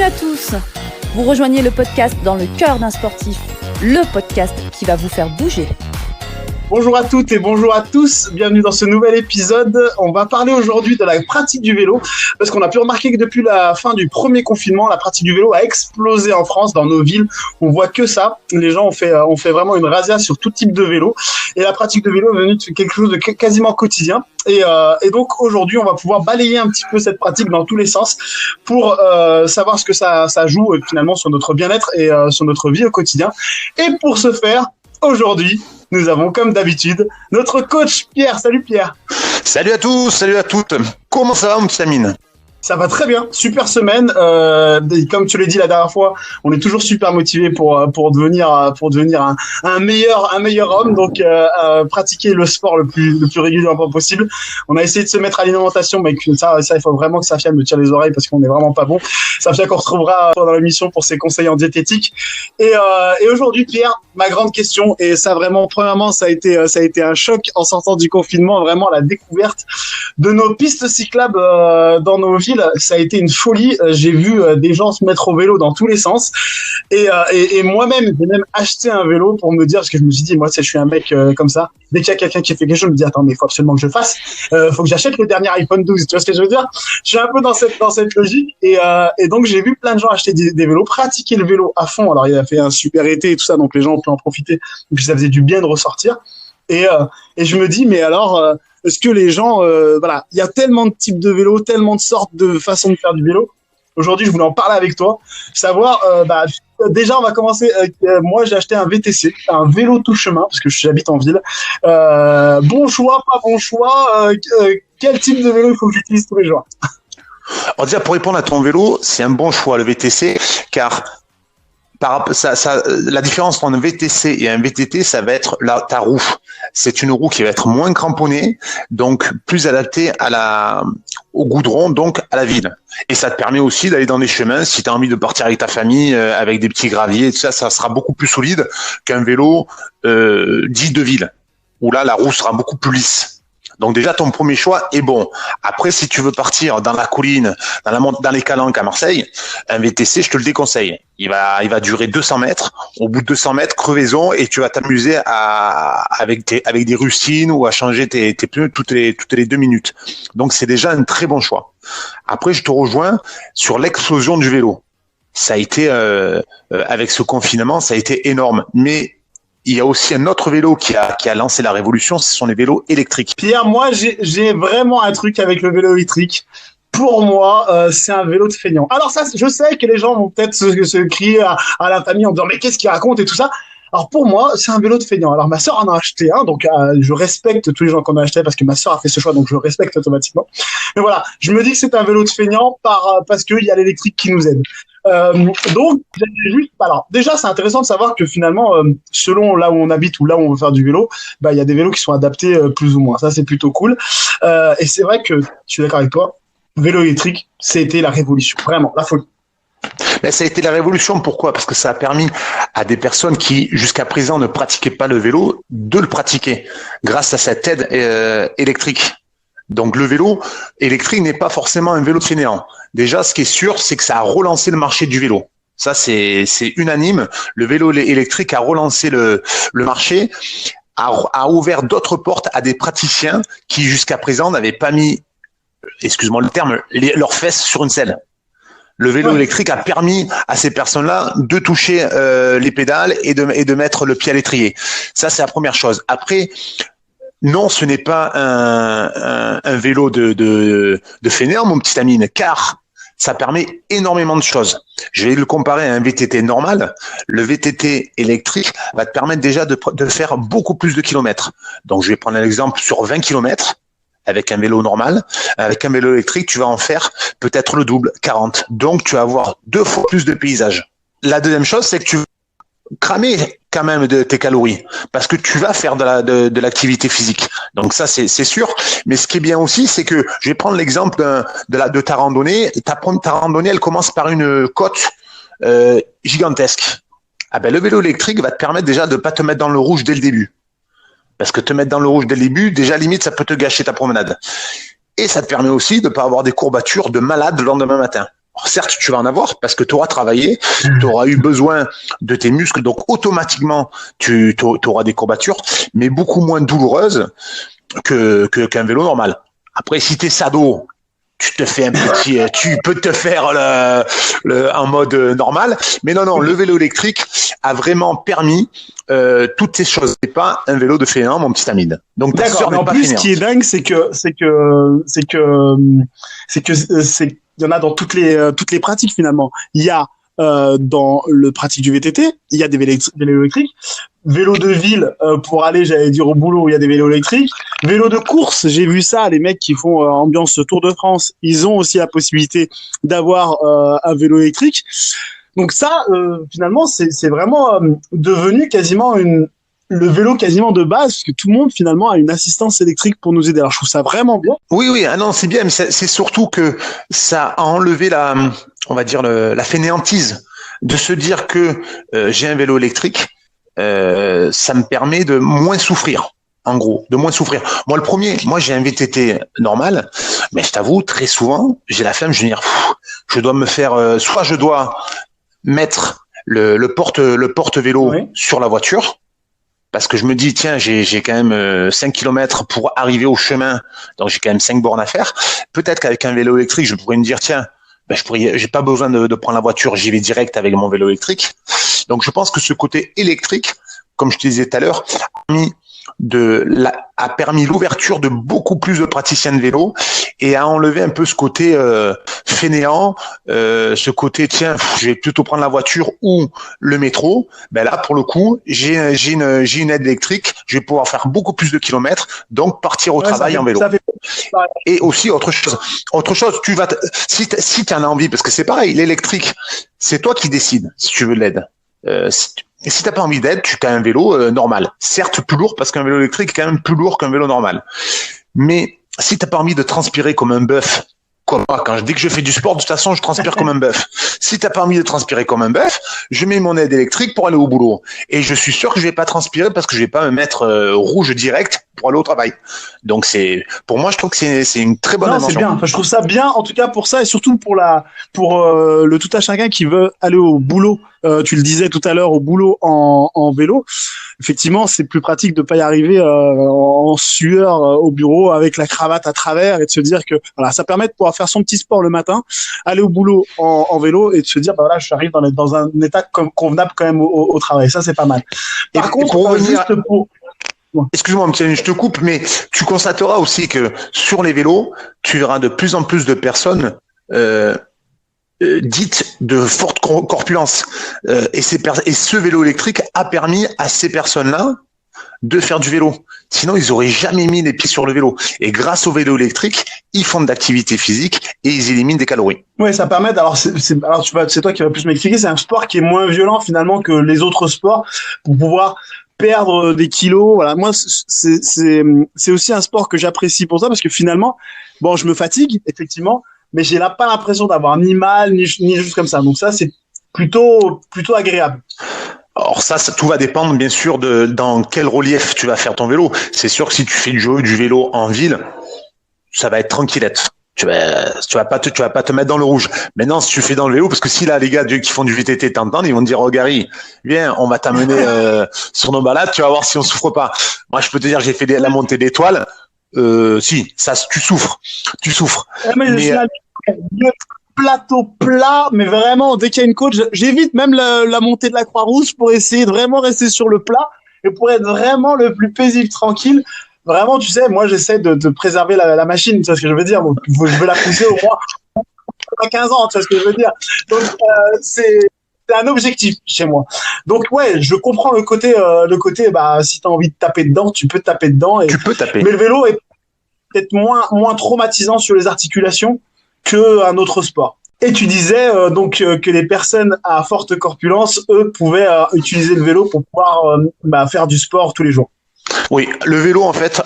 Bienvenue à tous. Vous rejoignez le podcast dans le cœur d'un sportif, le podcast qui va vous faire bouger. Bonjour à toutes et bonjour à tous, bienvenue dans ce nouvel épisode. On va parler aujourd'hui de la pratique du vélo parce qu'on a pu remarquer que depuis la fin du premier confinement, la pratique du vélo a explosé en France, dans nos villes. On voit que ça, les gens ont fait vraiment une razzia sur tout type de vélo et la pratique de vélo est devenue quelque chose de quasiment quotidien. Et donc aujourd'hui, on va pouvoir balayer un petit peu cette pratique dans tous les sens pour savoir ce que ça joue finalement sur notre bien-être et sur notre vie au quotidien. Et pour ce faire, aujourd'hui, nous avons, comme d'habitude, notre coach Pierre. Salut Pierre. Salut à tous, salut à toutes. Comment ça va, mon petit Amine ? Ça va très bien, super semaine. Comme tu l'as dit la dernière fois, on est toujours super motivé pour devenir un meilleur homme. Donc pratiquer le sport le plus régulièrement possible. On a essayé de se mettre à l'alimentation, mais ça il faut vraiment que Safia me tire les oreilles parce qu'on est vraiment pas bon. Safia qu'on retrouvera dans l'émission pour ses conseils en diététique. Et aujourd'hui, Pierre, ma grande question, et ça vraiment, premièrement, ça a été un choc en sortant du confinement, vraiment la découverte de nos pistes cyclables dans nos villes. Ça a été une folie. J'ai vu des gens se mettre au vélo dans tous les sens. Et moi-même, j'ai même acheté un vélo pour me dire, parce que je me suis dit, moi, je suis un mec comme ça. Dès qu'il y a quelqu'un qui fait quelque chose, je me dis, attends, mais il faut absolument que je fasse. Faut que j'achète le dernier iPhone 12. Tu vois ce que je veux dire? Je suis un peu dans cette logique. Et donc, j'ai vu plein de gens acheter des vélos, pratiquer le vélo à fond. Alors, il a fait un super été et tout ça, donc les gens ont pu en profiter. Et puis, ça faisait du bien de ressortir. Et je me dis, mais alors, est-ce que les gens, voilà, il y a tellement de types de vélos, tellement de sortes de façons de faire du vélo. Aujourd'hui, je voulais en parler avec toi, savoir, déjà, on va commencer. Moi, j'ai acheté un VTC, un vélo tout chemin, parce que j'habite en ville. Bon choix, pas bon choix. Quel type de vélo il faut que j'utilise tous les jours? Alors déjà, pour répondre à ton vélo, c'est un bon choix, le VTC, car la différence entre un VTC et un VTT, ça va être ta roue. C'est une roue qui va être moins cramponnée, donc plus adaptée au goudron, donc à la ville. Et ça te permet aussi d'aller dans des chemins, si tu as envie de partir avec ta famille, avec des petits graviers, et tout ça, ça sera beaucoup plus solide qu'un vélo dit de ville, où là, la roue sera beaucoup plus lisse. Donc déjà, ton premier choix est bon. Après, si tu veux partir dans la colline, dans les Calanques à Marseille, un VTC, je te le déconseille. Il va durer 200 mètres. Au bout de 200 mètres, crevaison, et tu vas t'amuser avec des rustines ou à changer tes pneus toutes les 2 minutes. Donc c'est déjà un très bon choix. Après, je te rejoins sur l'explosion du vélo. Ça a été, avec ce confinement, ça a été énorme. Mais il y a aussi un autre vélo qui a lancé la révolution, ce sont les vélos électriques. Pierre, moi, j'ai vraiment un truc avec le vélo électrique. Pour moi, c'est un vélo de feignant. Alors ça, je sais que les gens vont peut-être se crier à la famille en disant mais qu'est-ce qu'il raconte et tout ça. Alors pour moi, c'est un vélo de feignant. Alors ma sœur en a acheté un, donc je respecte tous les gens qu'on a acheté parce que ma sœur a fait ce choix, donc je le respecte automatiquement. Mais voilà, je me dis que c'est un vélo de feignant parce qu'il y a l'électrique qui nous aide. Donc, alors déjà, c'est intéressant de savoir que finalement, selon là où on habite ou là où on veut faire du vélo, il y a des vélos qui sont adaptés plus ou moins. Ça, c'est plutôt cool. Et c'est vrai que je suis d'accord avec toi. Vélo électrique, c'était la révolution, vraiment, la folie. Mais ça a été la révolution. Pourquoi ? Parce que ça a permis à des personnes qui, jusqu'à présent, ne pratiquaient pas le vélo, de le pratiquer grâce à cette aide électrique. Donc le vélo électrique n'est pas forcément un vélo de fainéant. Déjà, ce qui est sûr, c'est que ça a relancé le marché du vélo. Ça, c'est unanime. Le vélo électrique a relancé le marché, a ouvert d'autres portes à des praticiens qui, jusqu'à présent, n'avaient pas mis, excuse-moi le terme, leurs fesses sur une selle. Le vélo électrique a permis à ces personnes-là de toucher les pédales et de mettre le pied à l'étrier. Ça, c'est la première chose. Après, non, ce n'est pas un vélo de fainéant, mon petit Amine, car ça permet énormément de choses. Je vais le comparer à un VTT normal. Le VTT électrique va te permettre déjà de faire beaucoup plus de kilomètres. Donc, je vais prendre un exemple sur 20 kilomètres. Avec un vélo normal, avec un vélo électrique, tu vas en faire peut-être le double, 40. Donc, tu vas avoir 2 fois plus de paysages. La deuxième chose, c'est que tu vas cramer quand même de tes calories parce que tu vas faire de l'activité physique. Donc ça, c'est sûr. Mais ce qui est bien aussi, c'est que je vais prendre l'exemple de ta randonnée. Ta randonnée, elle commence par une côte gigantesque. Ah ben, le vélo électrique va te permettre déjà de pas te mettre dans le rouge dès le début. Parce que te mettre dans le rouge dès le début, déjà limite, ça peut te gâcher ta promenade. Et ça te permet aussi de ne pas avoir des courbatures de malade le lendemain matin. Alors, certes, tu vas en avoir parce que tu auras travaillé, tu auras eu besoin de tes muscles, donc automatiquement, tu auras des courbatures, mais beaucoup moins douloureuses qu'un vélo normal. Après, si tu es sado, tu peux te faire en mode normal. Mais non, le vélo électrique a vraiment permis toutes ces choses. C'est pas un vélo de fainéant, mon petit Hamid. Donc ta sœur D'accord. Mais n'est en pas plus, ce fainéante. qui est dingue, il y en a dans toutes les pratiques finalement. Il y a dans le pratique du VTT, il y a des vélos électriques. Vélo de ville pour aller, j'allais dire, au boulot, il y a des vélos électriques. Vélo de course, j'ai vu ça, les mecs qui font ambiance Tour de France, ils ont aussi la possibilité d'avoir un vélo électrique. Donc ça, finalement, c'est vraiment devenu quasiment le vélo quasiment de base, parce que tout le monde finalement a une assistance électrique pour nous aider. Alors je trouve ça vraiment bien. Oui, ah non, c'est bien, mais c'est surtout que ça a enlevé on va dire la fainéantise de se dire que j'ai un vélo électrique, ça me permet de moins souffrir. En gros, de moins souffrir. Moi, j'ai un VTT normal, mais je t'avoue, très souvent, j'ai la flemme, je veux dire, je dois me faire, soit je dois mettre le porte-vélo sur la voiture, parce que je me dis, tiens, j'ai quand même 5 km pour arriver au chemin, donc j'ai quand même 5 bornes à faire. Peut-être qu'avec un vélo électrique, je pourrais me dire, tiens, j'ai pas besoin de prendre la voiture, j'y vais direct avec mon vélo électrique. Donc je pense que ce côté électrique, comme je te disais tout à l'heure, a permis l'ouverture de beaucoup plus de praticiens de vélo et a enlevé un peu ce côté fainéant, ce côté tiens, je vais plutôt prendre la voiture ou le métro. Ben là, pour le coup, j'ai une aide électrique, je vais pouvoir faire beaucoup plus de kilomètres, donc partir au travail en vélo. Et aussi autre chose, si tu en as envie, parce que c'est pareil, l'électrique, c'est toi qui décides si tu veux de l'aide. Et si t'as pas envie d'aide, tu as un vélo normal. Certes, plus lourd parce qu'un vélo électrique est quand même plus lourd qu'un vélo normal. Mais si t'as pas envie de transpirer comme un bœuf, dès que je fais du sport, de toute façon, je transpire comme un bœuf. Si t'as pas envie de transpirer comme un bœuf, je mets mon aide électrique pour aller au boulot. Et je suis sûr que je vais pas transpirer parce que je vais pas me mettre rouge direct pour aller au travail. Donc pour moi, je trouve que c'est une très bonne invention. C'est bien. Enfin, je trouve ça bien, en tout cas pour ça et surtout pour le tout à chacun qui veut aller au boulot. Tu le disais tout à l'heure, au boulot en vélo. Effectivement, c'est plus pratique de pas y arriver en sueur au bureau avec la cravate à travers et de se dire que voilà, ça permet de pouvoir faire son petit sport le matin, aller au boulot en vélo et de se dire bah voilà, je arrive dans un état convenable quand même au travail. Ça, c'est pas mal. Par contre, excuse-moi, je te coupe, mais tu constateras aussi que sur les vélos, tu verras de plus en plus de personnes dites de forte corpulence. Et ce vélo électrique a permis à ces personnes-là de faire du vélo. Sinon, ils auraient jamais mis les pieds sur le vélo. Et grâce au vélo électrique, ils font de l'activité physique et ils éliminent des calories. Oui, ça permet. Alors, c'est toi qui vas plus m'expliquer. C'est un sport qui est moins violent finalement que les autres sports pour pouvoir perdre des kilos. Voilà, moi, c'est aussi un sport que j'apprécie pour ça parce que finalement, bon, je me fatigue effectivement, mais j'ai pas l'impression d'avoir ni mal ni juste comme ça. Donc ça, c'est plutôt agréable. Alors ça, tout va dépendre bien sûr dans quel relief tu vas faire ton vélo. C'est sûr que si tu fais du vélo en ville, ça va être tranquillette. Tu vas pas te mettre dans le rouge. Maintenant, si tu fais dans le vélo, parce que si là les gars qui font du VTT t'entendent, ils vont te dire, oh Gary, viens, on va t'amener sur nos balades, tu vas voir si on souffre pas. Moi, je peux te dire, j'ai fait la montée d'étoiles. Si, ça, tu souffres. Mais plateau plat, mais vraiment, dès qu'il y a une côte, j'évite même la montée de la Croix-Rouge pour essayer de vraiment rester sur le plat et pour être vraiment le plus paisible, tranquille. Vraiment, tu sais, moi, j'essaie de préserver la machine, tu vois ce que je veux dire. Donc, je veux la pousser au moins à 15 ans, tu vois ce que je veux dire. Donc, c'est un objectif chez moi. Donc, ouais, je comprends le côté, si tu as envie de taper dedans, tu peux taper dedans. Tu peux taper. Mais le vélo est peut-être moins traumatisant sur les articulations qu'un autre sport. Et tu disais que les personnes à forte corpulence, eux, pouvaient utiliser le vélo pour pouvoir faire du sport tous les jours. Oui, le vélo, en fait,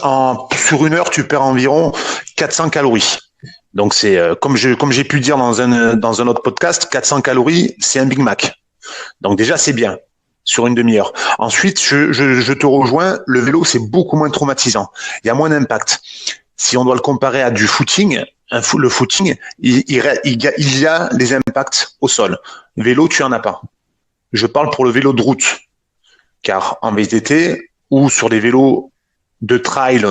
sur une heure, tu perds environ 400 calories. Donc, c'est comme j'ai pu dire dans un autre podcast, 400 calories, c'est un Big Mac. Donc déjà, c'est bien sur une demi-heure. Ensuite, je te rejoins, le vélo, c'est beaucoup moins traumatisant. Il y a moins d'impact. Si on doit le comparer à du footing, le footing, il y a les impacts au sol. Vélo, tu en as pas. Je parle pour le vélo de route, car en VTT ou sur des vélos de trail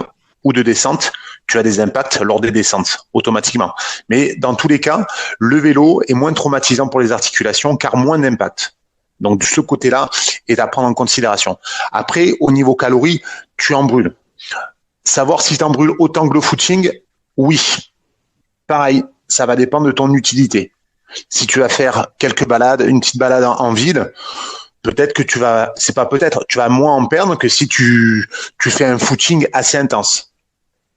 ou de descente, tu as des impacts lors des descentes, automatiquement. Mais dans tous les cas, le vélo est moins traumatisant pour les articulations, car moins d'impact. Donc, de ce côté-là, est à prendre en considération. Après, au niveau calories, tu en brûles. Savoir si tu en brûles autant que le footing, oui. Pareil, ça va dépendre de ton utilité. Si tu vas faire quelques balades, une petite balade en ville, peut-être que tu vas moins en perdre que si tu fais un footing assez intense,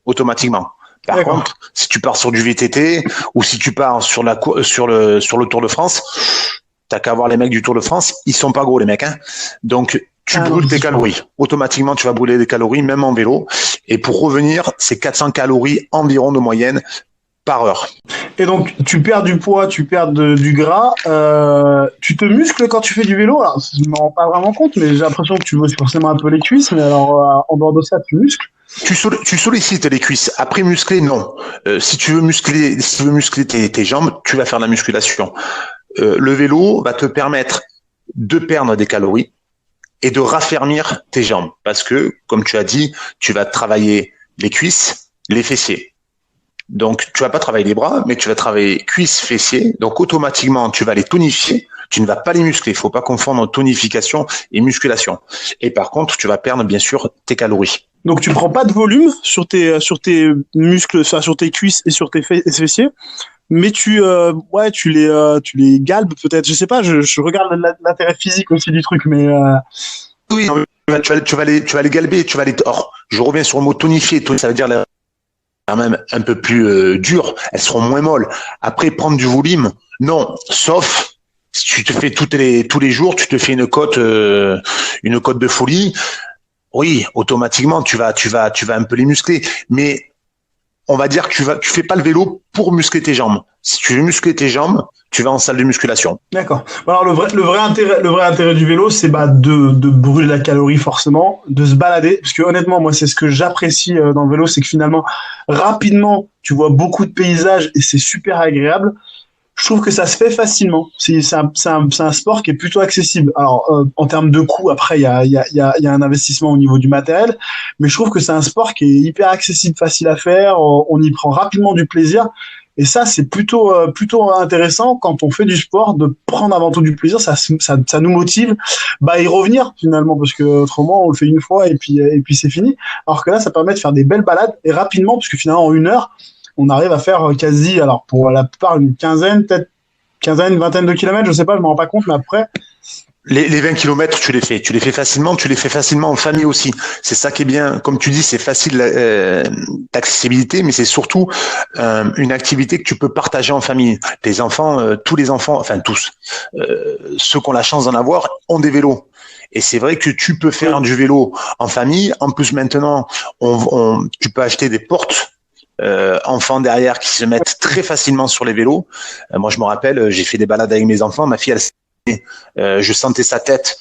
automatiquement. Par contre, si tu pars sur du VTT ou si tu pars sur le Tour de France, t'as qu'à voir les mecs du Tour de France, ils sont pas gros les mecs, hein. Donc tu brûles tes calories. Automatiquement, tu vas brûler des calories, même en vélo. Et pour revenir, c'est 400 calories environ de moyenne par heure. Et donc, tu perds du poids, tu perds du gras. Tu te muscles quand tu fais du vélo. Alors, je ne me rends pas vraiment compte, mais j'ai l'impression que tu bosses forcément un peu les cuisses. Mais alors, en dehors de ça, tu muscles. Tu sollicites les cuisses. Après, muscler, non. Si tu veux muscler tes jambes, tu vas faire de la musculation. Le vélo va te permettre de perdre des calories et de raffermir tes jambes. Parce que, comme tu as dit, tu vas travailler les cuisses, les fessiers. Donc, tu vas pas travailler les bras, mais tu vas travailler cuisses, fessiers. Donc, automatiquement, tu vas les tonifier. Tu ne vas pas les muscler. Il faut pas confondre tonification et musculation. Et par contre, tu vas perdre, bien sûr, tes calories. Donc, tu prends pas de volume sur tes muscles, enfin, sur tes cuisses et sur tes fessiers. Mais tu les galbes peut-être. Je sais pas. Je regarde l'intérêt physique aussi du truc, mais oui, tu vas les galber, tu vas les. Or, je reviens sur le mot tonifier. Ça veut dire quand même un peu plus dur. Elles seront moins molles. Après, prendre du volume, non. Sauf si tu te fais tous les jours, tu te fais une côte de folie. Oui, automatiquement, tu vas un peu les muscler, mais on va dire que tu fais pas le vélo pour muscler tes jambes. Si tu veux muscler tes jambes, tu vas en salle de musculation. D'accord. Alors le vrai intérêt du vélo, c'est de brûler la calorie forcément, de se balader, parce que honnêtement, moi, c'est ce que j'apprécie dans le vélo, c'est que finalement, rapidement, tu vois beaucoup de paysages et c'est super agréable. Je trouve que ça se fait facilement. C'est un sport qui est plutôt accessible. Alors, en termes de coût, après, il y a un investissement au niveau du matériel, mais je trouve que c'est un sport qui est hyper accessible, facile à faire. On y prend rapidement du plaisir. Et ça, c'est plutôt intéressant quand on fait du sport de prendre avant tout du plaisir. Ça nous motive, à y revenir finalement, parce que autrement, on le fait une fois et puis c'est fini. Alors que là, ça permet de faire des belles balades et rapidement, parce que finalement, en 1 heure, on arrive à faire quasi, alors pour la plupart, une vingtaine de kilomètres, je sais pas, je me rends pas compte, mais après. Les 20 kilomètres, tu les fais facilement en famille aussi. C'est ça qui est bien. Comme tu dis, c'est facile d'accessibilité, mais c'est surtout une activité que tu peux partager en famille. Les enfants, tous les enfants, enfin tous, ceux qui ont la chance d'en avoir, ont des vélos. Et c'est vrai que tu peux faire du vélo en famille. En plus, maintenant, tu peux acheter des portes enfants derrière qui se mettent très facilement sur les vélos. Moi, je me rappelle, j'ai fait des balades avec mes enfants. Ma fille, je sentais sa tête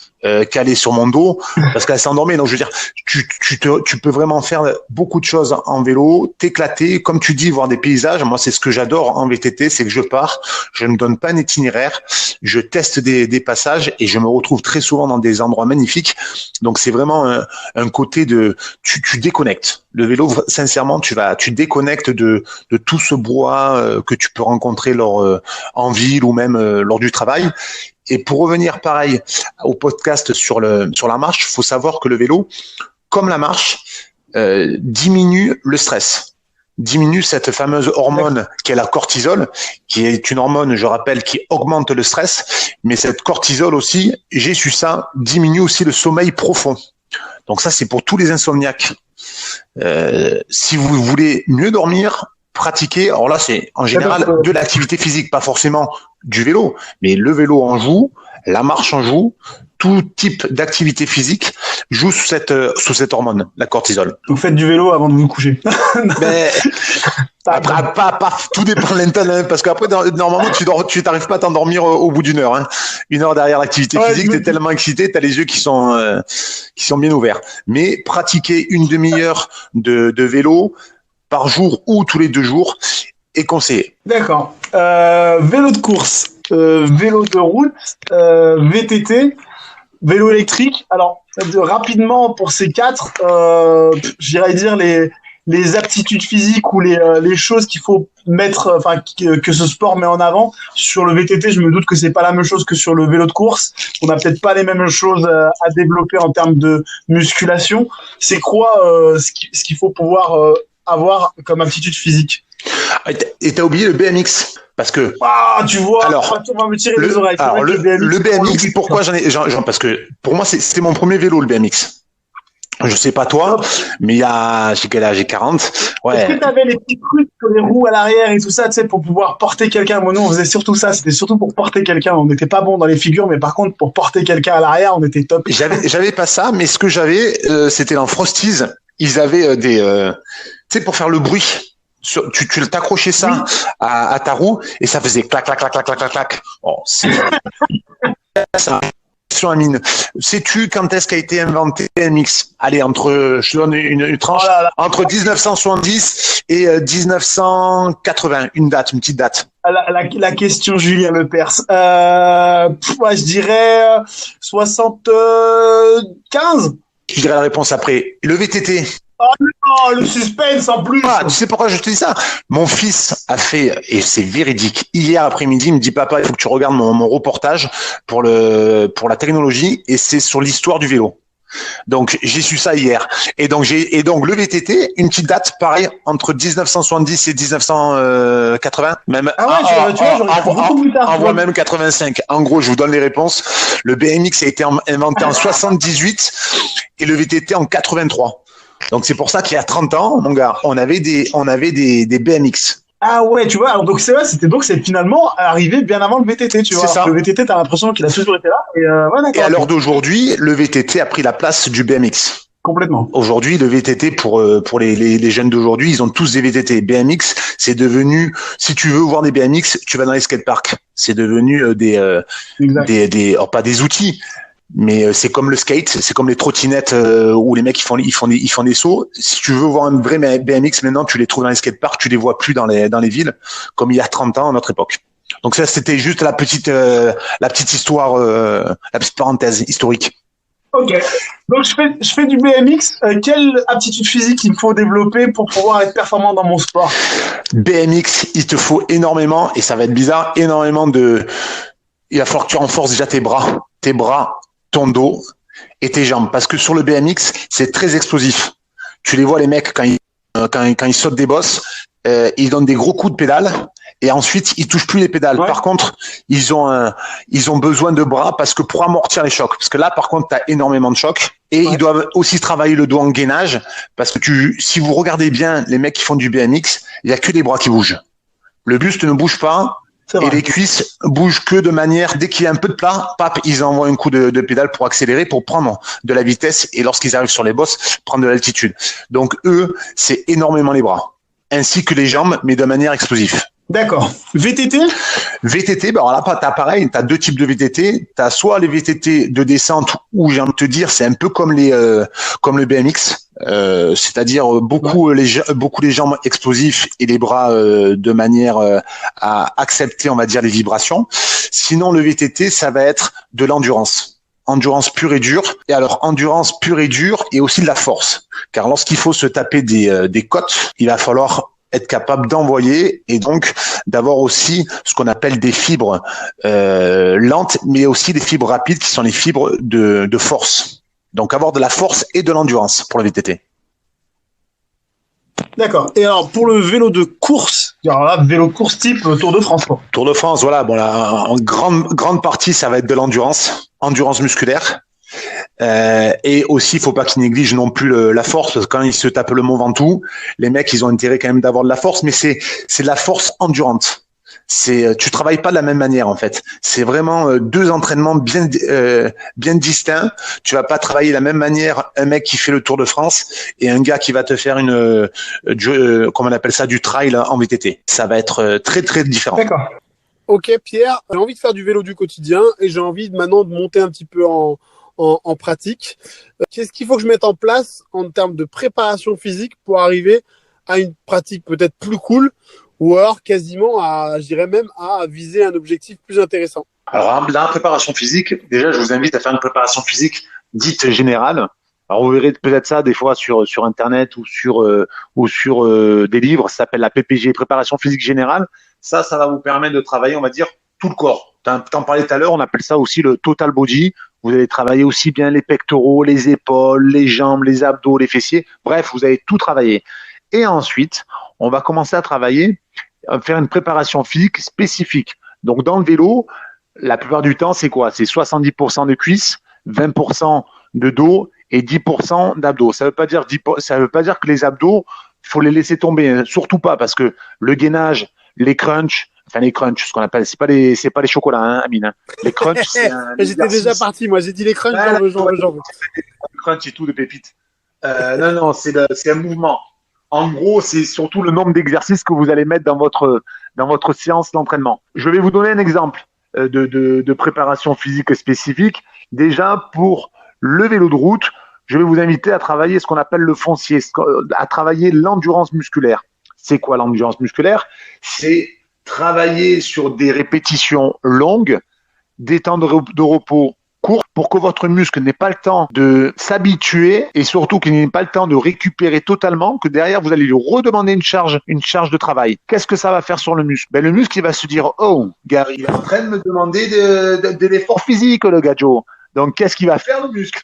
calée sur mon dos parce qu'elle s'endormait. Donc, je veux dire, tu peux vraiment faire beaucoup de choses en vélo, t'éclater, comme tu dis, voir des paysages. Moi, c'est ce que j'adore en VTT, c'est que je pars, je ne donne pas un itinéraire, je teste des passages et je me retrouve très souvent dans des endroits magnifiques. Donc, c'est vraiment un côté de tu déconnectes. Le vélo, sincèrement, tu déconnectes de tout ce brouhaha que tu peux rencontrer en ville ou même lors du travail. Et pour revenir pareil au podcast sur la marche, il faut savoir que le vélo, comme la marche, diminue le stress, diminue cette fameuse hormone qui est la cortisol, qui est une hormone, je rappelle, qui augmente le stress, mais cette cortisol aussi, j'ai su ça, diminue aussi le sommeil profond. Donc ça, c'est pour tous les insomniaques. Si vous voulez mieux dormir, pratiquer, alors là, c'est en général de l'activité physique, pas forcément du vélo, mais le vélo en joue, la marche en joue, tout type d'activité physique joue sous cette hormone, la cortisol. Vous faites du vélo avant de vous coucher. Mais après, pas, tout dépend de l'internet, parce qu'après, normalement, tu t'arrives pas à t'endormir au bout d'1 heure, hein. 1 heure derrière l'activité physique, t'es tellement excité, t'as les yeux qui sont bien ouverts. Mais pratiquer une demi-heure de vélo par jour ou tous les 2 jours, est conseillé. D'accord. Vélo de course, vélo de route, VTT, vélo électrique. Alors, rapidement, pour ces quatre, j'irais dire les aptitudes physiques ou les choses qu'il faut mettre, enfin, que ce sport met en avant. Sur le VTT, je me doute que c'est pas la même chose que sur le vélo de course. On n'a peut-être pas les mêmes choses à développer en termes de musculation. C'est quoi ce qu'il faut pouvoir avoir comme aptitude physique? Et t'as oublié le BMX. Parce que. Ah, tu vois, alors, on va me tirer les oreilles. Alors, le BMX, pourquoi parce que pour moi, c'était mon premier vélo, le BMX. Je sais pas toi, mais j'ai quel âge? J'ai 40. Ouais. Est-ce que t'avais les petits trucs sur les roues à l'arrière et tout ça, tu sais, pour pouvoir porter quelqu'un? Moi, nous, on faisait surtout ça. C'était surtout pour porter quelqu'un. On n'était pas bon dans les figures, mais par contre, pour porter quelqu'un à l'arrière, on était top. J'avais pas ça, mais ce que j'avais, c'était dans Frosties. Ils avaient des, tu sais, pour faire le bruit. Tu t'accrochais ça à ta roue et ça faisait clac, clac, clac, clac, clac, clac, clac. Oh, c'est ça. Sur la mine. Sais-tu quand est-ce qu'a été inventé BMX? Allez, je te donne une tranche. Oh là là. Entre 1970 et 1980. Une petite date. La question Julien Lepers. Je dirais 75. Je dirais la réponse après. Le VTT. Oh non, le suspense en plus. Tu sais pourquoi je te dis ça? Mon fils a fait, et c'est véridique, hier après-midi, il me dit, papa, il faut que tu regardes mon reportage pour la technologie, et c'est sur l'histoire du vélo. Donc, j'ai su ça hier. Et donc, le VTT, une petite date, pareil, entre 1970 et 1980, même. Ah ouais, tu vois, j'aurais beaucoup plus tard. En voie même 85. En gros, je vous donne les réponses. Le BMX a été inventé en 78 et le VTT en 83. Donc c'est pour ça qu'il y a 30 ans, mon gars, on avait des BMX. Ah ouais, tu vois, alors donc c'est finalement arrivé bien avant le VTT, tu vois. C'est ça. Le VTT, t'as l'impression qu'il a toujours été là. Et à l'heure d'aujourd'hui, le VTT a pris la place du BMX. Complètement. Aujourd'hui, le VTT pour les jeunes d'aujourd'hui, ils ont tous des VTT. BMX, c'est devenu, si tu veux voir des BMX, tu vas dans les skateparks. C'est devenu pas des outils. Mais c'est comme le skate, c'est comme les trottinettes où les mecs ils font des sauts. Si tu veux voir un vrai BMX maintenant, tu les trouves dans les skateparks, tu les vois plus dans les villes comme il y a 30 ans à notre époque. Donc ça c'était juste la petite histoire, la petite parenthèse historique. Ok. Donc je fais du BMX. Quelle aptitude physique il me faut développer pour pouvoir être performant dans mon sport? BMX, il te faut énormément, et ça va être bizarre, il va falloir que tu renforces déjà tes bras, ton dos et tes jambes, parce que sur le BMX c'est très explosif. Tu les vois, les mecs, quand ils sautent des bosses, ils donnent des gros coups de pédale et ensuite ils touchent plus les pédales. Ouais. Par contre, ils ont besoin de bras parce que pour amortir les chocs, parce que là par contre tu as énormément de chocs, et ils doivent aussi travailler le dos en gainage, parce que si vous regardez bien les mecs qui font du BMX, il y a que les bras qui bougent. Le buste ne bouge pas. Et les cuisses bougent que de manière, dès qu'il y a un peu de plat, ils envoient un coup de pédale pour accélérer, pour prendre de la vitesse, et lorsqu'ils arrivent sur les bosses, prendre de l'altitude. Donc eux, c'est énormément les bras, ainsi que les jambes, mais de manière explosive. D'accord. VTT, alors là, t'as pareil, t'as deux types de VTT. T'as soit les VTT de descente, où j'ai envie de te dire, c'est un peu comme le BMX. C'est-à-dire beaucoup les jambes explosifs et les bras de manière à accepter, on va dire, les vibrations. Sinon, le VTT, ça va être de l'endurance. Endurance pure et dure. Et alors, endurance pure et dure et aussi de la force. Car lorsqu'il faut se taper des côtes, il va falloir être capable d'envoyer et donc d'avoir aussi ce qu'on appelle des fibres lentes, mais aussi des fibres rapides qui sont les fibres de force. Donc avoir de la force et de l'endurance pour le VTT. D'accord. Et alors pour le vélo de course, alors là, vélo de course type Tour de France, quoi. Tour de France, voilà. Bon là, en grande partie, ça va être de l'endurance musculaire. Et aussi, il faut pas qu'ils négligent non plus la force, parce que quand ils se tapent le Mont Ventoux, les mecs, ils ont intérêt quand même d'avoir de la force, mais c'est de la force endurante. Tu travailles pas de la même manière en fait. C'est vraiment deux entraînements bien distincts. Tu vas pas travailler de la même manière un mec qui fait le Tour de France et un gars qui va te faire comment on appelle ça, du trail en VTT. Ça va être très très différent. D'accord. Ok Pierre, j'ai envie de faire du vélo du quotidien et j'ai envie maintenant de monter un petit peu en pratique. Qu'est-ce qu'il faut que je mette en place en termes de préparation physique pour arriver à une pratique peut-être plus cool ou alors quasiment à, je dirais même à viser un objectif plus intéressant? Alors, dans la préparation physique, déjà, je vous invite à faire une préparation physique dite générale. Alors, vous verrez peut-être ça des fois sur Internet ou sur des livres. Ça s'appelle la PPG, préparation physique générale. Ça va vous permettre de travailler, on va dire, tout le corps. T'en parlais tout à l'heure, on appelle ça aussi le total body. Vous allez travailler aussi bien les pectoraux, les épaules, les jambes, les abdos, les fessiers. Bref, vous allez tout travailler. Et ensuite, on va commencer à travailler, à faire une préparation physique spécifique. Donc, dans le vélo, la plupart du temps, c'est quoi? C'est 70% de cuisses, 20% de dos et 10% d'abdos. Ça veut pas dire que les abdos, faut les laisser tomber, hein. Surtout pas, parce que le gainage, les crunchs, ce qu'on appelle, c'est pas les chocolats, hein, Amine, hein. Les crunchs, c'est J'étais déjà parti, moi. J'ai dit les crunchs, j'en veux. Les crunchs et tout de pépites. Non, c'est un mouvement. En gros, c'est surtout le nombre d'exercices que vous allez mettre dans votre séance d'entraînement. Je vais vous donner un exemple de préparation physique spécifique. Déjà, pour le vélo de route, je vais vous inviter à travailler ce qu'on appelle le foncier, à travailler l'endurance musculaire. C'est quoi l'endurance musculaire? C'est travailler sur des répétitions longues, des temps de repos courts pour que votre muscle n'ait pas le temps de s'habituer et surtout qu'il n'ait pas le temps de récupérer totalement, que derrière vous allez lui redemander une charge de travail. Qu'est-ce que ça va faire sur le muscle? Le muscle il va se dire, oh, Gary, il est en train de me demander de l'effort physique, le gadjo. Donc qu'est-ce qu'il va faire le muscle?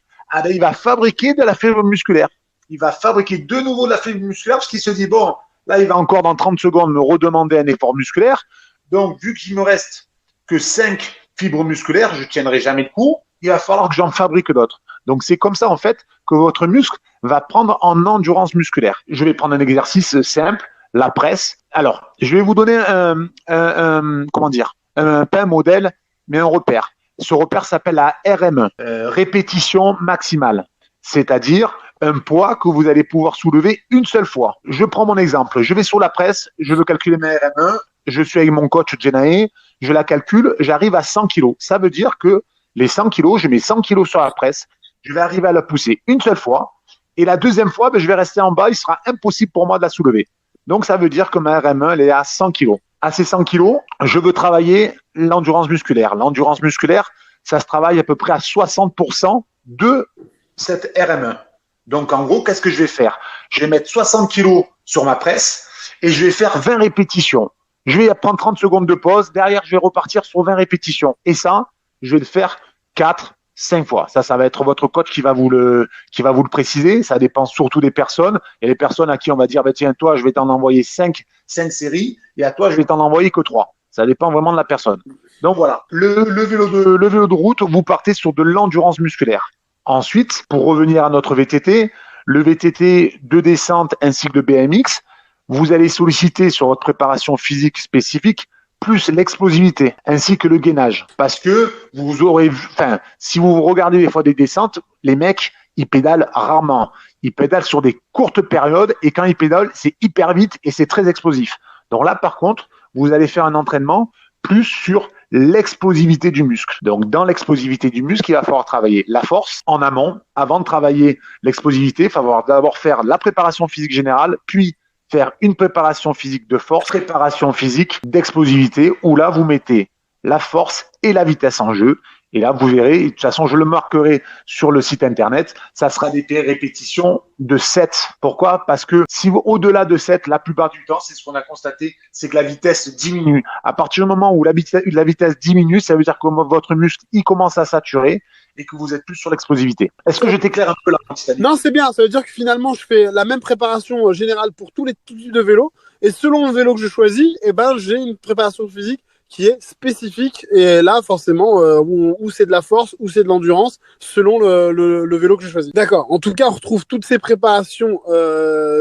Il va fabriquer de la fibre musculaire. Il va fabriquer de nouveau de la fibre musculaire parce qu'il se dit, bon, là il va encore dans 30 secondes me redemander un effort musculaire. Donc vu qu'il me reste que 5 fibres musculaires, je tiendrai jamais le coup. Il va falloir que j'en fabrique d'autres. Donc, c'est comme ça, en fait, que votre muscle va prendre en endurance musculaire. Je vais prendre un exercice simple, la presse. Alors, je vais vous donner pas un modèle, mais un repère. Ce repère s'appelle la RME, répétition maximale. C'est-à-dire un poids que vous allez pouvoir soulever une seule fois. Je prends mon exemple. Je vais sur la presse, je veux calculer ma RME. Je suis avec mon coach Jenae, je la calcule, j'arrive à 100 kilos. Ça veut dire que les 100 kilos, je mets 100 kilos sur la presse, je vais arriver à la pousser une seule fois, et la deuxième fois, je vais rester en bas, il sera impossible pour moi de la soulever. Donc, ça veut dire que ma RME, elle est à 100 kilos. À ces 100 kilos, je veux travailler l'endurance musculaire. L'endurance musculaire, ça se travaille à peu près à 60% de cette RME. Donc, en gros, qu'est-ce que je vais faire? Je vais mettre 60 kilos sur ma presse, et je vais faire 20 répétitions. Je vais prendre 30 secondes de pause. Derrière, je vais repartir sur 20 répétitions. Et ça, je vais le faire 4, 5 fois. Ça va être votre coach qui va vous le préciser. Ça dépend surtout des personnes. Il y a des personnes à qui on va dire, tiens, toi, je vais t'en envoyer 5 séries et à toi, je vais t'en envoyer que 3. Ça dépend vraiment de la personne. Donc voilà. Le vélo de route, vous partez sur de l'endurance musculaire. Ensuite, pour revenir à notre VTT, le VTT de descente ainsi que de BMX, vous allez solliciter sur votre préparation physique spécifique plus l'explosivité, ainsi que le gainage. Parce que si vous regardez des fois des descentes, les mecs, ils pédalent rarement. Ils pédalent sur des courtes périodes et quand ils pédalent, c'est hyper vite et c'est très explosif. Donc là, par contre, vous allez faire un entraînement plus sur l'explosivité du muscle. Donc, dans l'explosivité du muscle, il va falloir travailler la force en amont. Avant de travailler l'explosivité, il va falloir d'abord faire la préparation physique générale, puis faire une préparation physique de force, préparation physique d'explosivité, où là, vous mettez la force et la vitesse en jeu. Et là, vous verrez, de toute façon, je le marquerai sur le site internet, ça sera des répétitions de 7. Pourquoi? Parce que si vous, au-delà de 7, la plupart du temps, c'est ce qu'on a constaté, c'est que la vitesse diminue. À partir du moment où la vitesse diminue, ça veut dire que votre muscle, il commence à saturer et que vous êtes plus sur l'explosivité. Est-ce que je t'éclaire un peu là? Non, c'est bien. Ça veut dire que finalement, je fais la même préparation générale pour tous les types de vélos. Et selon le vélo que je choisis, j'ai une préparation physique qui est spécifique. Et là, forcément, où c'est de la force, où c'est de l'endurance, selon le vélo que je choisis. D'accord. En tout cas, on retrouve toutes ces préparations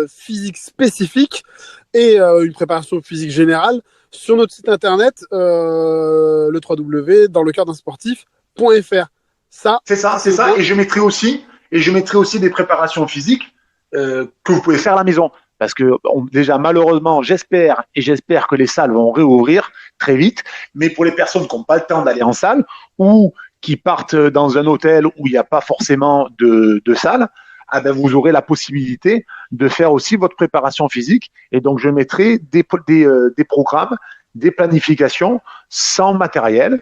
physiques spécifiques et une préparation physique générale sur notre site internet, le www.danlecoeurdunsportif.fr. C'est ça. Et je mettrai aussi des préparations physiques que vous pouvez faire à la maison. Parce que déjà, malheureusement, j'espère que les salles vont réouvrir très vite. Mais pour les personnes qui n'ont pas le temps d'aller en salle ou qui partent dans un hôtel où il n'y a pas forcément de salle, vous aurez la possibilité de faire aussi votre préparation physique. Et donc, je mettrai des programmes, des planifications sans matériel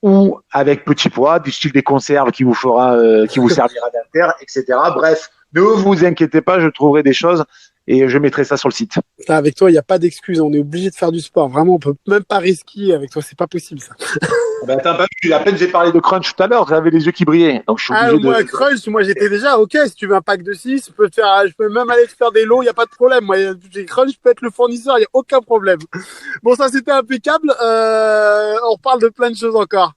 ou avec petit poids, du style des conserves qui vous servira d'inter, etc. Bref, ne vous inquiétez pas, je trouverai des choses et je mettrai ça sur le site. Là, avec toi, il n'y a pas d'excuse. On est obligé de faire du sport. Vraiment, on peut même pas risquer avec toi. C'est pas possible, ça. Attends, à peine j'ai parlé de crunch tout à l'heure, j'avais les yeux qui brillaient. Donc, je suis obligé moi, crunch, moi, j'étais déjà, ok, si tu veux un pack de 6, je peux même aller te faire des lots, il n'y a pas de problème. Moi, crunch, je peux être le fournisseur, il n'y a aucun problème. Bon, ça, c'était impeccable. On reparle de plein de choses encore.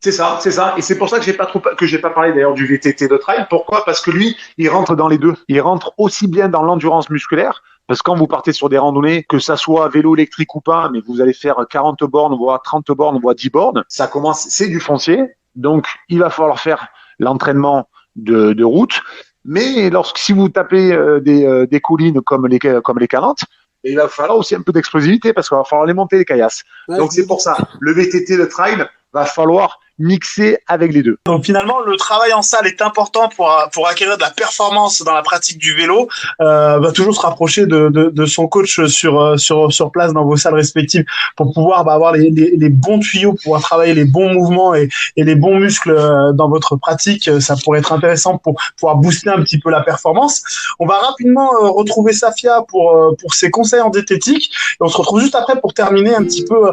C'est ça. Et c'est pour ça que j'ai pas parlé d'ailleurs du VTT de trail. Pourquoi? Parce que lui, il rentre dans les deux. Il rentre aussi bien dans l'endurance musculaire, parce que quand vous partez sur des randonnées, que ça soit vélo électrique ou pas, mais vous allez faire 40 bornes, voire 30 bornes, voire 10 bornes, c'est du foncier. Donc, il va falloir faire l'entraînement de route. Mais si vous tapez des collines comme les 40, il va falloir aussi un peu d'explosivité parce qu'il va falloir les monter, les caillasses. Ouais, donc, c'est pour ça. Le VTT de trail va falloir mixer avec les deux. Donc finalement, le travail en salle est important pour acquérir de la performance dans la pratique du vélo. Va toujours se rapprocher de son coach sur place dans vos salles respectives pour pouvoir avoir les bons tuyaux, pouvoir travailler les bons mouvements et les bons muscles dans votre pratique. Ça pourrait être intéressant pour pouvoir booster un petit peu la performance. On va rapidement retrouver Safia pour ses conseils en diététique et on se retrouve juste après pour terminer un petit peu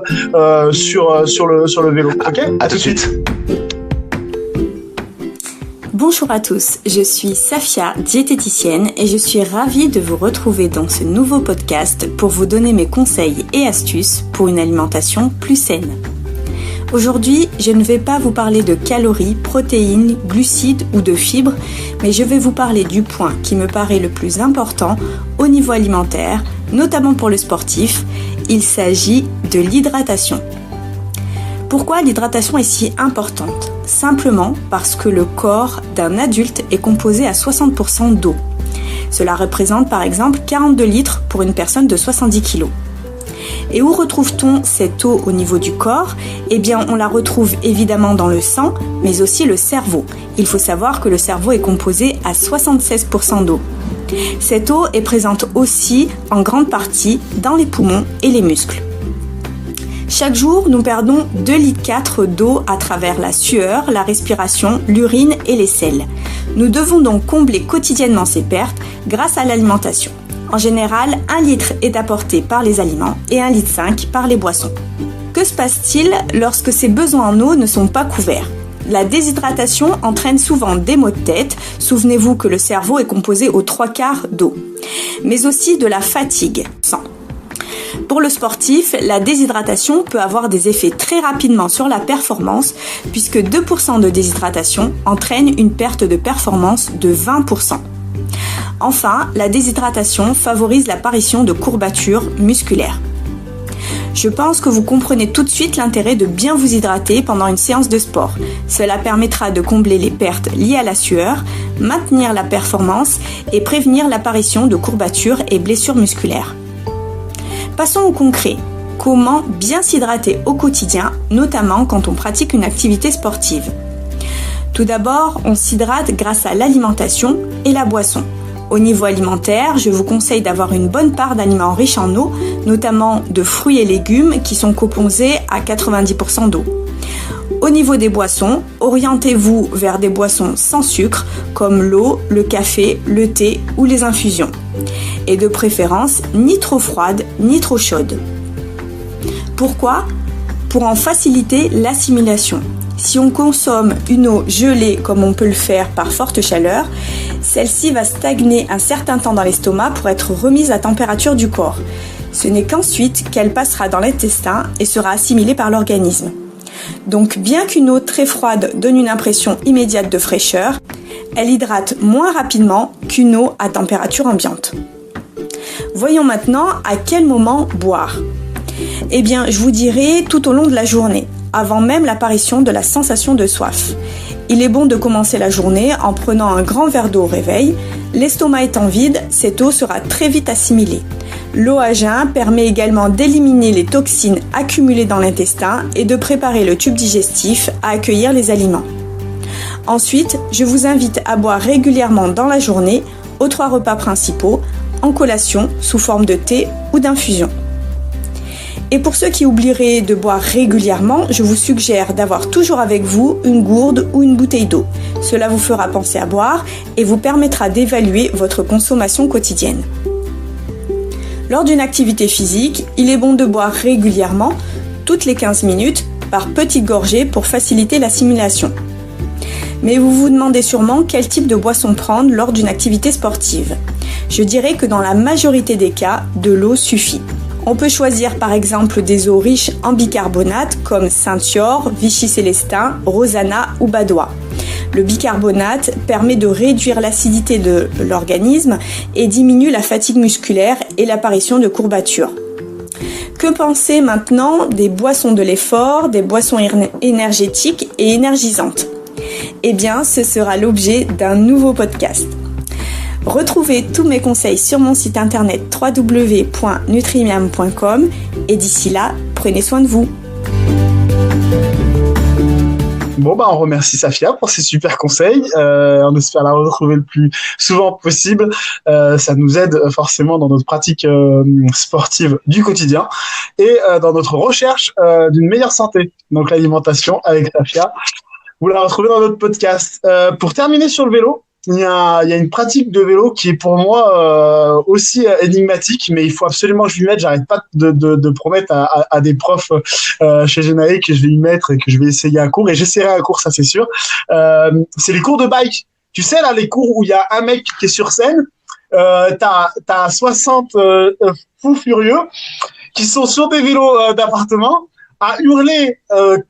sur le vélo. Ok ? À tout de suite. Bonjour à tous, je suis Safia, diététicienne et je suis ravie de vous retrouver dans ce nouveau podcast pour vous donner mes conseils et astuces pour une alimentation plus saine. Aujourd'hui, je ne vais pas vous parler de calories, protéines, glucides ou de fibres, mais je vais vous parler du point qui me paraît le plus important au niveau alimentaire, notamment pour le sportif. Il s'agit de l'hydratation. Pourquoi l'hydratation est si importante ? Simplement parce que le corps d'un adulte est composé à 60% d'eau. Cela représente par exemple 42 litres pour une personne de 70 kg. Et où retrouve-t-on cette eau au niveau du corps ? Eh bien, on la retrouve évidemment dans le sang, mais aussi le cerveau. Il faut savoir que le cerveau est composé à 76% d'eau. Cette eau est présente aussi en grande partie dans les poumons et les muscles. Chaque jour, nous perdons 2,4 litres d'eau à travers la sueur, la respiration, l'urine et les selles. Nous devons donc combler quotidiennement ces pertes grâce à l'alimentation. En général, 1 litre est apporté par les aliments et 1,5 litre par les boissons. Que se passe-t-il lorsque ces besoins en eau ne sont pas couverts ? La déshydratation entraîne souvent des maux de tête. Souvenez-vous que le cerveau est composé aux 3/4 d'eau. Mais aussi de la fatigue. Pour le sportif, la déshydratation peut avoir des effets très rapidement sur la performance puisque 2% de déshydratation entraîne une perte de performance de 20%. Enfin, la déshydratation favorise l'apparition de courbatures musculaires. Je pense que vous comprenez tout de suite l'intérêt de bien vous hydrater pendant une séance de sport. Cela permettra de combler les pertes liées à la sueur, maintenir la performance et prévenir l'apparition de courbatures et blessures musculaires. Passons au concret. Comment bien s'hydrater au quotidien, notamment quand on pratique une activité sportive ? Tout d'abord, on s'hydrate grâce à l'alimentation et la boisson. Au niveau alimentaire, je vous conseille d'avoir une bonne part d'aliments riches en eau, notamment de fruits et légumes qui sont composés à 90% d'eau. Au niveau des boissons, orientez-vous vers des boissons sans sucre comme l'eau, le café, le thé ou les infusions. Et de préférence, ni trop froide, ni trop chaude. Pourquoi ? Pour en faciliter l'assimilation. Si on consomme une eau gelée comme on peut le faire par forte chaleur, celle-ci va stagner un certain temps dans l'estomac pour être remise à température du corps. Ce n'est qu'ensuite qu'elle passera dans l'intestin et sera assimilée par l'organisme. Donc bien qu'une eau très froide donne une impression immédiate de fraîcheur, elle hydrate moins rapidement qu'une eau à température ambiante. Voyons maintenant à quel moment boire. Eh bien, je vous dirai tout au long de la journée, avant même l'apparition de la sensation de soif. Il est bon de commencer la journée en prenant un grand verre d'eau au réveil. L'estomac étant vide, cette eau sera très vite assimilée. L'eau à jeun permet également d'éliminer les toxines accumulées dans l'intestin et de préparer le tube digestif à accueillir les aliments. Ensuite, je vous invite à boire régulièrement dans la journée, aux 3 repas principaux, en collation, sous forme de thé ou d'infusion. Et pour ceux qui oublieraient de boire régulièrement, je vous suggère d'avoir toujours avec vous une gourde ou une bouteille d'eau. Cela vous fera penser à boire et vous permettra d'évaluer votre consommation quotidienne. Lors d'une activité physique, il est bon de boire régulièrement, toutes les 15 minutes, par petites gorgées pour faciliter l'assimilation. Mais vous vous demandez sûrement quel type de boisson prendre lors d'une activité sportive. Je dirais que dans la majorité des cas, de l'eau suffit. On peut choisir par exemple des eaux riches en bicarbonate comme Saint-Thior, Vichy-Célestin, Rosanna ou Badois. Le bicarbonate permet de réduire l'acidité de l'organisme et diminue la fatigue musculaire et l'apparition de courbatures. Que penser maintenant des boissons de l'effort, des boissons énergétiques et énergisantes ? Eh bien, ce sera l'objet d'un nouveau podcast. Retrouvez tous mes conseils sur mon site internet www.nutrimiam.com et d'ici là, prenez soin de vous. Bon, on remercie Safia pour ses super conseils. On espère la retrouver le plus souvent possible. Ça nous aide forcément dans notre pratique sportive du quotidien et dans notre recherche d'une meilleure santé. Donc l'alimentation avec Safia. Vous la retrouvez dans notre podcast. Pour terminer sur le vélo, il y a une pratique de vélo qui est pour moi aussi énigmatique, mais il faut absolument que je lui mette. J'arrête pas de promettre à des profs chez Genae que je vais y mettre et que je vais essayer un cours, et j'essaierai un cours, ça c'est sûr. C'est les cours de bike. Tu sais là, les cours où il y a un mec qui est sur scène, t'as 60 fous furieux qui sont sur des vélos d'appartement à hurler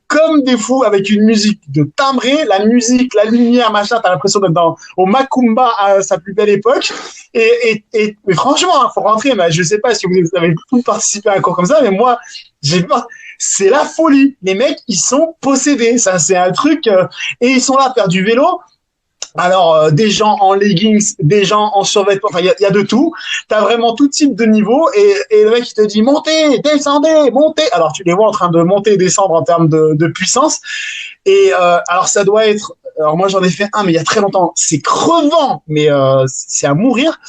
comme des fous avec une musique de timbré, la musique, la lumière, machin, t'as l'impression d'être au Macumba à sa plus belle époque. Mais franchement, faut rentrer. Mais je sais pas si vous avez tous participé à un cours comme ça, mais moi, j'ai peur. C'est la folie. Les mecs, ils sont possédés. Ça, c'est un truc. Et ils sont là à faire du vélo. Alors, des gens en leggings, des gens en survêtement, enfin, il y a de tout. T'as vraiment tout type de niveau, et le mec, il te dit, montez, descendez, montez. Alors, tu les vois en train de monter et descendre en termes de puissance. Et, alors, ça doit être, alors moi, j'en ai fait un, mais il y a très longtemps. C'est crevant, mais, c'est à mourir.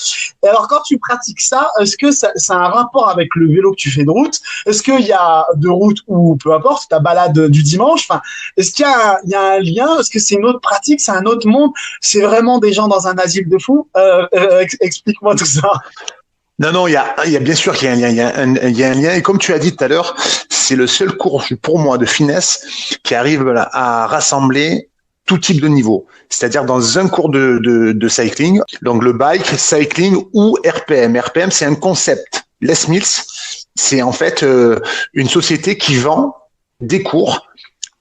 Et alors, quand tu pratiques ça, est-ce que ça a un rapport avec le vélo que tu fais de route? Est-ce qu'il y a de route ou peu importe, ta balade du dimanche? Enfin, est-ce qu'il y a un lien? Est-ce que c'est une autre pratique? C'est un autre monde? C'est vraiment des gens dans un asile de fous? Explique-moi tout ça. Non, il y a bien sûr qu'il y a un lien. Il y a un lien. Et comme tu as dit tout à l'heure, c'est le seul cours pour moi de finesse qui arrive à rassembler tout type de niveau. C'est-à-dire dans un cours de cycling, donc le bike, cycling ou RPM. RPM, c'est un concept. Les Mills, c'est en fait une société qui vend des cours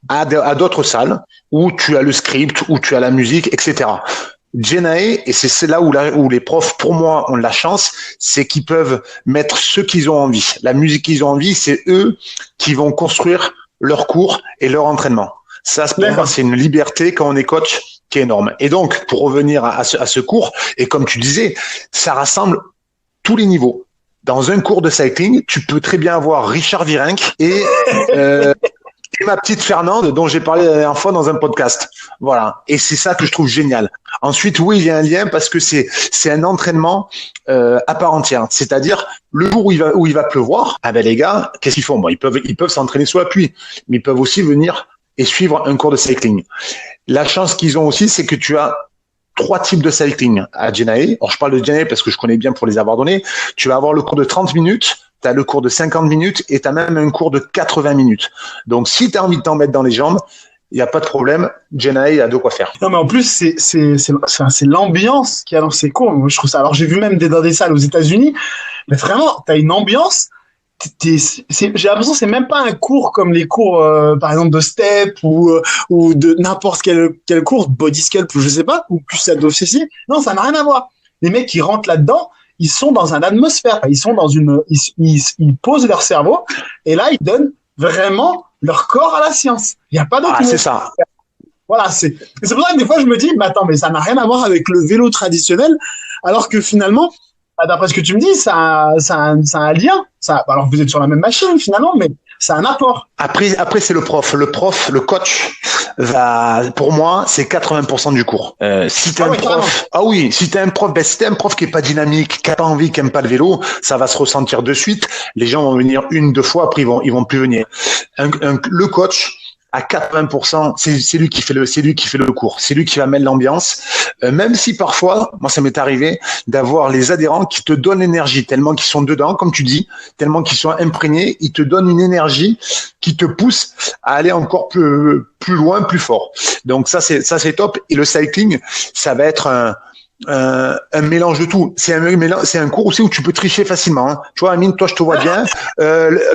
à d'autres salles où tu as le script, où tu as la musique, etc. Genae, et c'est là où les profs, pour moi, ont de la chance, c'est qu'ils peuvent mettre ce qu'ils ont envie. La musique qu'ils ont envie, c'est eux qui vont construire leurs cours et leur entraînement. Ça, pour moi, c'est une liberté quand on est coach qui est énorme. Et donc, pour revenir à ce cours, et comme tu disais, ça rassemble tous les niveaux. Dans un cours de cycling, tu peux très bien avoir Richard Virenque et ma petite Fernande, dont j'ai parlé la dernière fois dans un podcast. Voilà. Et c'est ça que je trouve génial. Ensuite, oui, il y a un lien parce que c'est un entraînement à part entière. C'est-à-dire, le jour où il va pleuvoir, les gars, qu'est-ce qu'ils font? Bon, ils peuvent s'entraîner sous la pluie, mais ils peuvent aussi venir et suivre un cours de cycling. La chance qu'ils ont aussi, c'est que tu as 3 types de cycling à Genae. Alors, je parle de Genae parce que je connais bien pour les avoir donnés. Tu vas avoir le cours de 30 minutes, tu as le cours de 50 minutes et tu as même un cours de 80 minutes. Donc, si tu as envie de t'en mettre dans les jambes, il n'y a pas de problème. Genae a de quoi faire. Non, mais en plus, c'est l'ambiance qu'il y a dans ces cours. Moi, je trouve ça. Alors, j'ai vu même dans des salles aux États-Unis, mais vraiment, tu as une ambiance. J'ai l'impression que c'est même pas un cours comme les cours, par exemple, de step ou de n'importe quel cours, body sculpt ou je sais pas, ou plus ça doit ceci. Non, ça n'a rien à voir. Les mecs qui rentrent là-dedans, ils sont dans une atmosphère. Ils sont dans ils posent leur cerveau et là, ils donnent vraiment leur corps à la science. Il n'y a pas d'autre. Ah, c'est ça. Voilà, c'est pour ça que des fois, je me dis, mais attends, mais ça n'a rien à voir avec le vélo traditionnel, alors que finalement, d'après ce que tu me dis, ça a un lien. Alors, vous êtes sur la même machine, finalement, mais c'est un apport. Après, c'est le prof. Le coach pour moi, c'est 80% du cours. Si t'es un prof, si t'es un prof qui est pas dynamique, qui a pas envie, qui aime pas le vélo, ça va se ressentir de suite. Les gens vont venir 1-2 fois, après ils vont plus venir. Le coach, à 80%, c'est lui qui fait le cours, c'est lui qui va mettre l'ambiance. Même si parfois, moi ça m'est arrivé d'avoir les adhérents qui te donnent l'énergie, tellement qu'ils sont dedans, comme tu dis, tellement qu'ils sont imprégnés, ils te donnent une énergie qui te pousse à aller encore plus loin, plus fort. Donc ça c'est top. Et le cycling, ça va être un mélange de tout. C'est un cours aussi où tu peux tricher facilement. Hein. Tu vois, Amine, toi, je te vois bien.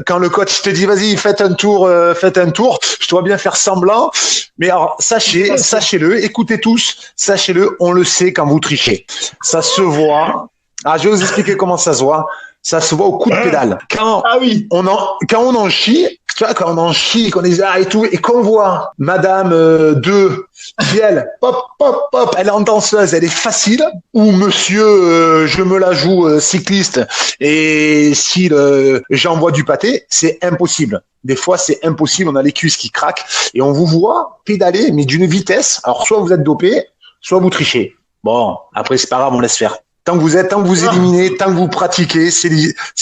Quand le coach te dit, vas-y, faites un tour, je te vois bien faire semblant. Mais alors, sachez-le, écoutez tous, sachez-le, on le sait quand vous trichez. Ça se voit. Je vais vous expliquer comment ça se voit. Ça se voit au coup de pédale. Quand on en chie, tu vois, quand on en chie, qu'on est et tout, et qu'on voit Madame 2 qui elle, pop, elle est en danseuse, elle est facile, ou Monsieur, je me la joue cycliste, et si j'envoie du pâté, c'est impossible. Des fois, c'est impossible. On a les cuisses qui craquent, et on vous voit pédaler, mais d'une vitesse. Alors, soit vous êtes dopé, soit vous trichez. Bon, après, c'est pas grave, on laisse faire. Tant que vous éliminez, tant que vous pratiquez,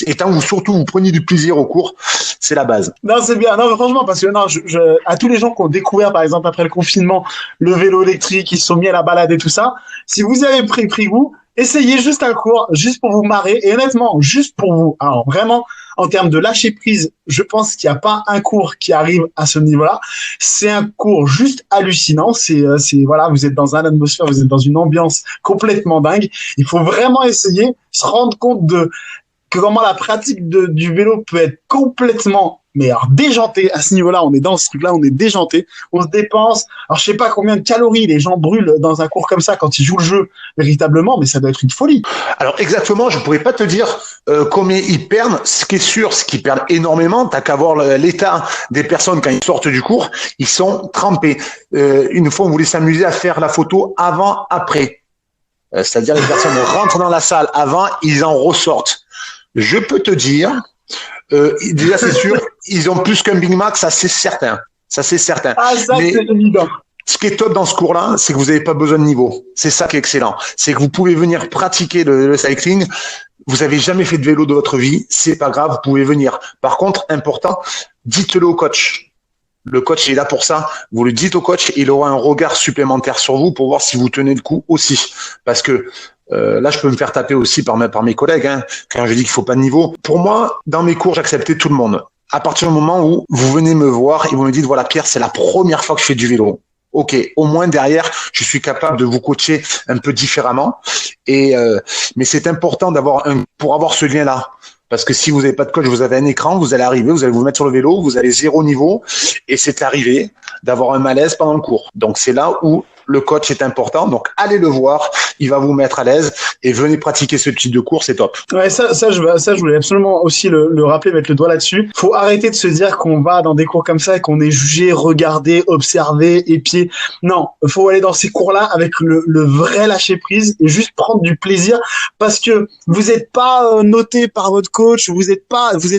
et tant que vous prenez du plaisir au cours, c'est la base. Non, c'est bien. Non, mais franchement, parce que à tous les gens qui ont découvert, par exemple, après le confinement, le vélo électrique, ils se sont mis à la balade et tout ça. Si vous avez pris goût, essayez juste un cours, juste pour vous marrer. Et honnêtement, juste pour vous. Alors, vraiment, en termes de lâcher prise, je pense qu'il n'y a pas un cours qui arrive à ce niveau-là. C'est un cours juste hallucinant. Voilà, vous êtes dans une atmosphère, vous êtes dans une ambiance complètement dingue. Il faut vraiment essayer, se rendre compte que comment la pratique du vélo peut être complètement, mais alors déjanté à ce niveau-là. On est dans ce truc-là, on est déjanté, on se dépense. Alors je sais pas combien de calories les gens brûlent dans un cours comme ça quand ils jouent le jeu véritablement, mais ça doit être une folie. Alors exactement, je pourrais pas te dire combien ils perdent. Ce qui est sûr, c'est qu'ils perdent énormément. T'as qu'à voir l'état des personnes quand ils sortent du cours, ils sont trempés. Une fois, on voulait s'amuser à faire la photo avant-après. C'est-à-dire les personnes rentrent dans la salle avant, ils en ressortent. Je peux te dire, déjà c'est sûr, ils ont plus qu'un Big Mac, ça c'est certain. Mais c'est évident. ce qui est top dans ce cours-là, c'est que vous n'avez pas besoin de niveau. C'est ça qui est excellent. C'est que vous pouvez venir pratiquer le cycling. Vous n'avez jamais fait de vélo de votre vie, c'est pas grave, vous pouvez venir. Par contre, important, dites-le au coach. Le coach est là pour ça. Vous le dites au coach, il aura un regard supplémentaire sur vous pour voir si vous tenez le coup aussi. Parce que là, je peux me faire taper aussi par mes collègues quand je dis qu'il faut pas de niveau. Pour moi, dans mes cours, j'acceptais tout le monde. À partir du moment où vous venez me voir et vous me dites, voilà Pierre, c'est la première fois que je fais du vélo. Ok, au moins derrière, je suis capable de vous coacher un peu différemment. Mais c'est important pour avoir ce lien-là. Parce que si vous n'avez pas de coach, vous avez un écran, vous allez arriver, vous allez vous mettre sur le vélo, vous allez 0 niveau, et c'est arrivé d'avoir un malaise pendant le cours. Donc c'est là où le coach est important. Donc allez le voir, il va vous mettre à l'aise et venez pratiquer ce type de cours, c'est top. Ouais, je voulais absolument aussi le rappeler, mettre le doigt là-dessus. Faut arrêter de se dire qu'on va dans des cours comme ça et qu'on est jugé, regardé, observé, épié. Non, faut aller dans ces cours-là avec le vrai lâcher prise et juste prendre du plaisir parce que vous n'êtes pas noté par votre coach,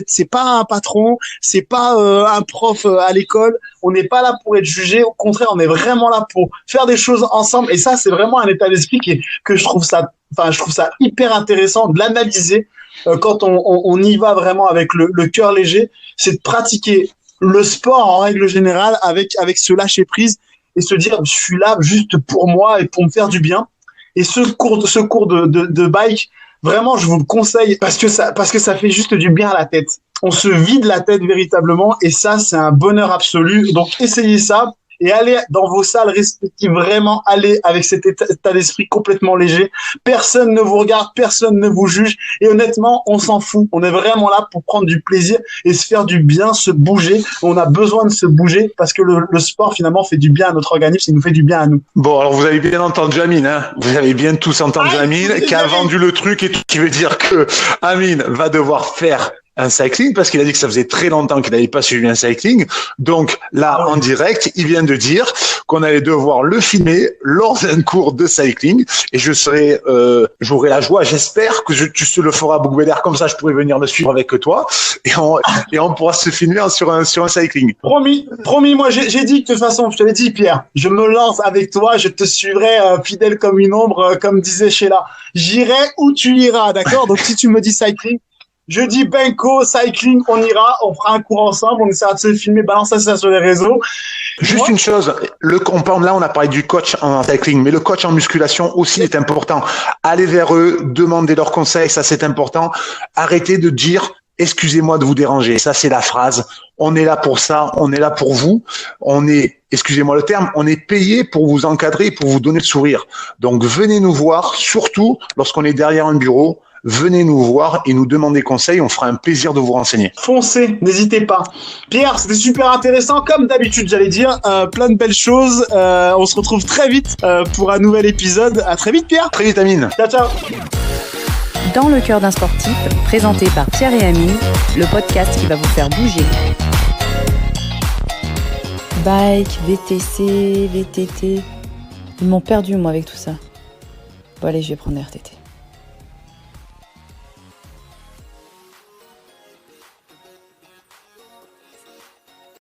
c'est pas un patron, c'est pas un prof à l'école. On n'est pas là pour être jugé. Au contraire, on est vraiment là pour faire des choses ensemble. Et ça, c'est vraiment un état d'esprit que je trouve ça hyper intéressant de l'analyser quand on y va vraiment avec le cœur léger. C'est de pratiquer le sport en règle générale avec ce lâcher prise et se dire, je suis là juste pour moi et pour me faire du bien. Et ce cours de bike, vraiment, je vous le conseille parce que ça fait juste du bien à la tête. On se vide la tête véritablement et ça, c'est un bonheur absolu. Donc, essayez ça et allez dans vos salles respectives. Vraiment, allez avec cet état d'esprit complètement léger. Personne ne vous regarde, personne ne vous juge. Et honnêtement, on s'en fout. On est vraiment là pour prendre du plaisir et se faire du bien, se bouger. On a besoin de se bouger parce que le sport, finalement, fait du bien à notre organisme. Il nous fait du bien à nous. Bon, alors vous avez bien entendu Amine, hein. Vous avez bien tous entendu Amine qui a vendu le truc et tout, qui veut dire que Amine va devoir faire un cycling parce qu'il a dit que ça faisait très longtemps qu'il n'avait pas suivi un cycling. Donc là, en direct, il vient de dire qu'on allait devoir le filmer lors d'un cours de cycling et j'aurai la joie, j'espère que tu te le feras beaucoup d'air comme ça, je pourrai venir le suivre avec toi et on pourra se filmer sur un cycling. Promis, moi j'ai dit que de toute façon, je te l'ai dit Pierre, je me lance avec toi, je te suivrai fidèle comme une ombre, comme disait Sheila. J'irai où tu iras, d'accord? Donc si tu me dis cycling, je dis Benko, cycling, on ira, on fera un cours ensemble, on essaiera de se filmer, balancer ça sur les réseaux. Juste une chose, là on a parlé du coach en cycling, mais le coach en musculation aussi est important. Allez vers eux, demandez leurs conseils, ça c'est important. Arrêtez de dire excusez-moi de vous déranger. Ça c'est la phrase. On est là pour ça, on est là pour vous. Excusez-moi le terme, on est payé pour vous encadrer, pour vous donner le sourire. Donc venez nous voir, surtout lorsqu'on est derrière un bureau. Venez nous voir et nous demander conseil, on fera un plaisir de vous renseigner. Foncez, n'hésitez pas. Pierre, c'était super intéressant, comme d'habitude j'allais dire, plein de belles choses. On se retrouve très vite pour un nouvel épisode. À très vite Pierre. Très vite Amine. Ciao. Dans le cœur d'un sportif, présenté par Pierre et Amine, le podcast qui va vous faire bouger. Bike, VTC, VTT. Ils m'ont perdu moi avec tout ça. Bon allez, je vais prendre RTT.